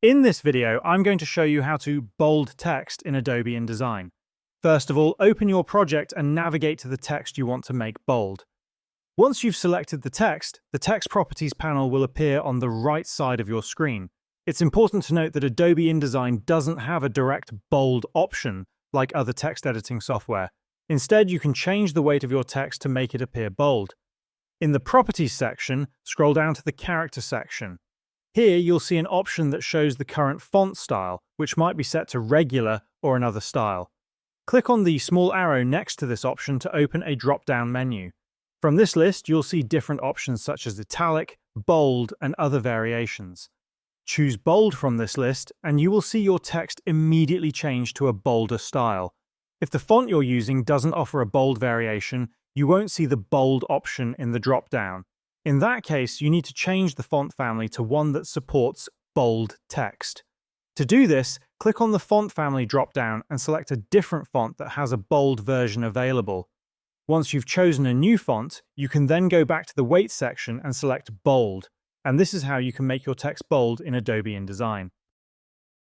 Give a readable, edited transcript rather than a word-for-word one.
In this video, I'm going to show you how to bold text in Adobe InDesign. First of all, open your project and navigate to the text you want to make bold. Once you've selected the text Properties panel will appear on the right side of your screen. It's important to note that Adobe InDesign doesn't have a direct bold option like other text editing software. Instead, you can change the weight of your text to make it appear bold. In the Properties section, scroll down to the Character section. Here you'll see an option that shows the current font style, which might be set to regular or another style. Click on the small arrow next to this option to open a drop-down menu. From this list, you'll see different options such as italic, bold, and other variations. Choose bold from this list, and you will see your text immediately change to a bolder style. If the font you're using doesn't offer a bold variation, you won't see the bold option in the drop-down. In that case, you need to change the font family to one that supports bold text. To do this, click on the Font Family drop-down and select a different font that has a bold version available. Once you've chosen a new font, you can then go back to the Weight section and select Bold, and this is how you can make your text bold in Adobe InDesign.